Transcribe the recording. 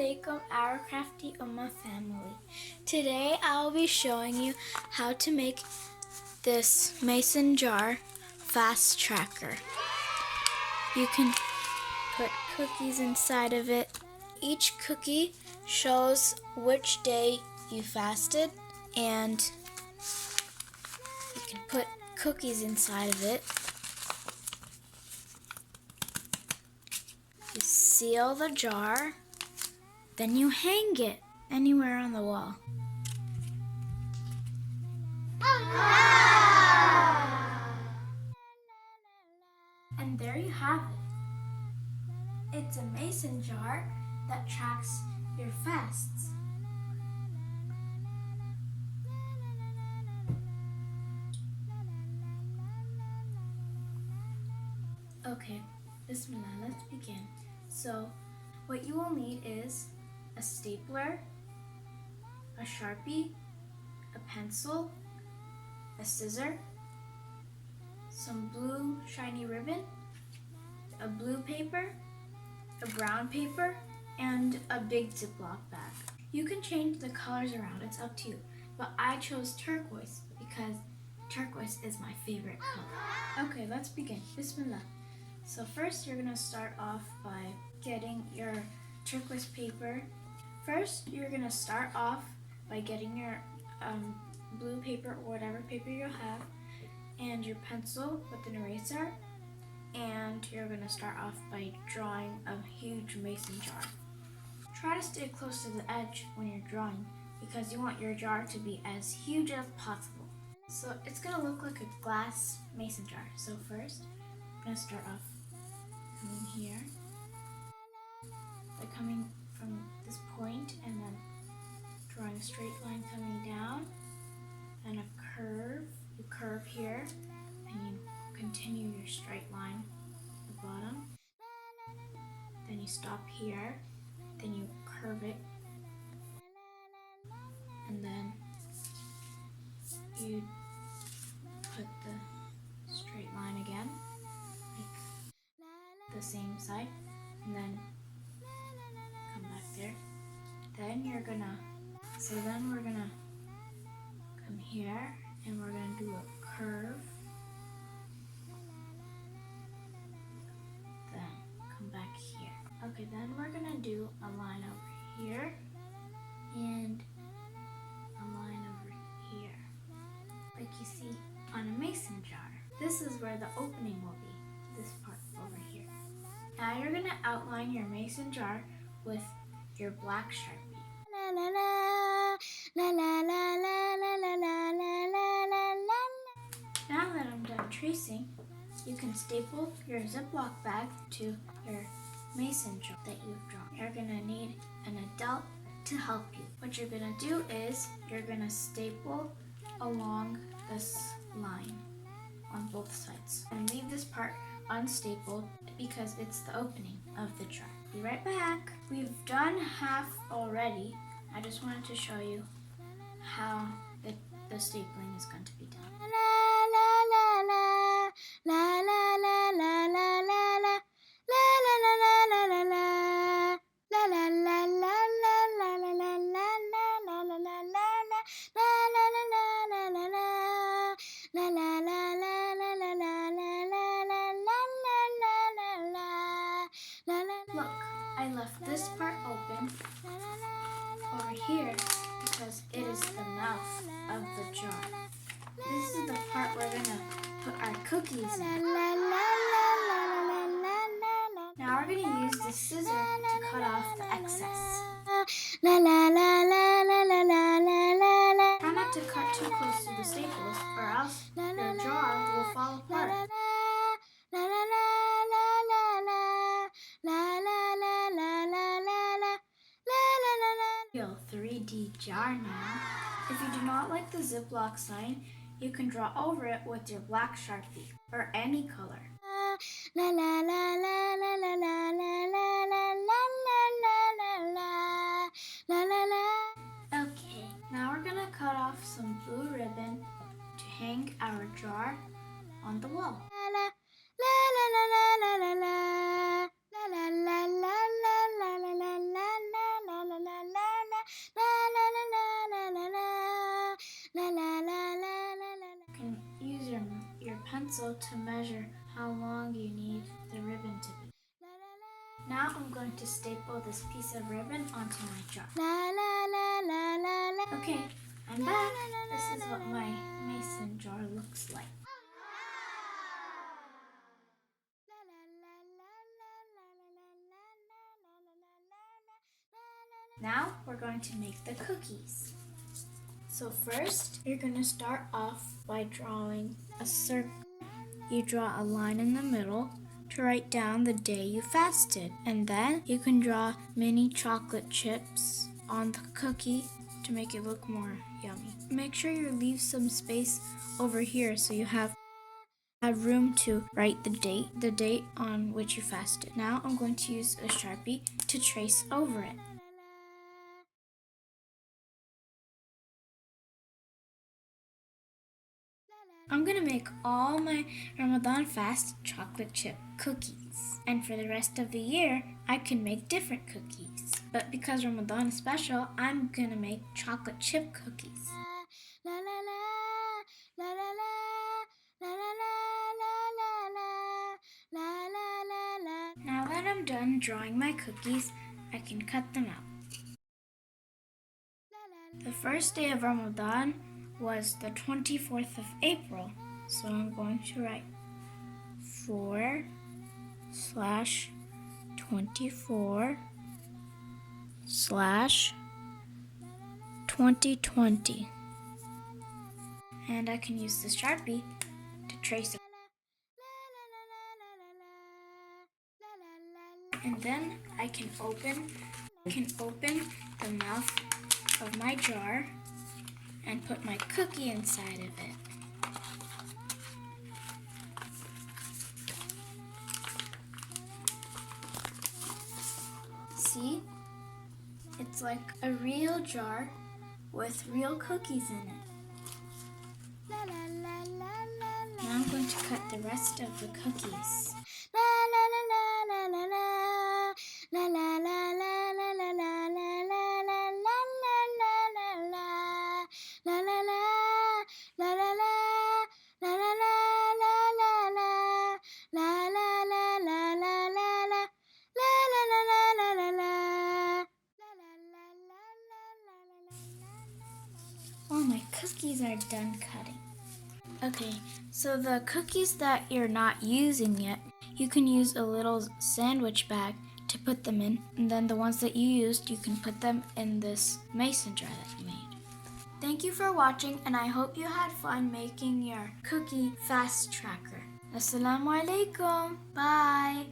Assalamualaikum, our crafty Ummah family. Today I'll be showing you how to make this mason jar fast tracker. You can put cookies inside of it. Each cookie shows which day you fasted, and you can put cookies inside of it. You seal the jar, then you hang it anywhere on the wall. And there you have it. It's a mason jar that tracks your fasts. Okay, Bismillah, let's begin. So, what you will need is a stapler, a Sharpie, a pencil, a scissor, some blue shiny ribbon, a blue paper, a brown paper, and a big Ziploc bag. You can change the colors around, it's up to you, but I chose turquoise because turquoise is my favorite color. Okay, let's begin. Bismillah. So first you're gonna start off by getting your turquoise paper. First, you're gonna start off by getting your blue paper or whatever paper you have, and your pencil with an eraser, and you're gonna start off by drawing a huge mason jar. Try to stay close to the edge when you're drawing because you want your jar to be as huge as possible. So it's gonna look like a glass mason jar. So first, I'm gonna start off coming here, by coming from this point and then drawing a straight line coming down, and a curve. You curve here, and you continue your straight line at the bottom. Then you stop here, then you curve it, and then you put the straight line again, like the same side, and then come back there. Then we're gonna come here, and we're gonna do a curve, then come back here. Okay, then we're gonna do a line over here, and a line over here, like you see on a mason jar. This is where the opening will be, this part over here. Now you're gonna outline your mason jar with your black Sharpie. Now that I'm done tracing, you can staple your Ziploc bag to your mason jar that you've drawn. You're gonna need an adult to help you. What you're gonna do is you're gonna staple along this line on both sides and leave this part unstapled because it's the opening of the jar. Be right back. We've done half already. I just wanted to show you how the stapling is going to be done. Look, I left this part open over here because it is the mouth of the jar. This is the part we're gonna put our cookies in. Now we're gonna use the scissor to cut off the excess. Try not to cut too close to the staples or else your jar will fall apart. Real 3D jar now. If you do not like the Ziploc sign, you can draw over it with your black Sharpie or any color. Okay, now we're gonna cut off some blue ribbon to hang our jar on the wall. pencil to measure how long you need the ribbon to be. Now I'm going to staple this piece of ribbon onto my jar. Okay, I'm back. This is what my mason jar looks like. Now we're going to make the cookies. So first, you're going to start off by drawing a circle. You draw a line in the middle to write down the day you fasted. And then you can draw mini chocolate chips on the cookie to make it look more yummy. Make sure you leave some space over here so you have room to write the date on which you fasted. Now I'm going to use a Sharpie to trace over it. I'm gonna make all my Ramadan fast chocolate chip cookies. And for the rest of the year, I can make different cookies. But because Ramadan is special, I'm gonna make chocolate chip cookies. Now that I'm done drawing my cookies, I can cut them out. The first day of Ramadan was the 24th of April, so I'm going to write 4/24/2020. And I can use the Sharpie to trace it. And then I can open the mouth of my jar and put my cookie inside of it. See? It's like a real jar with real cookies in it. Now I'm going to cut the rest of the cookies. All my cookies are done cutting. Okay, so the cookies that you're not using yet, you can use a little sandwich bag to put them in, and then the ones that you used, you can put them in this mason jar that you made. Thank you for watching, and I hope you had fun making your cookie fast tracker. Assalamu alaikum. Bye.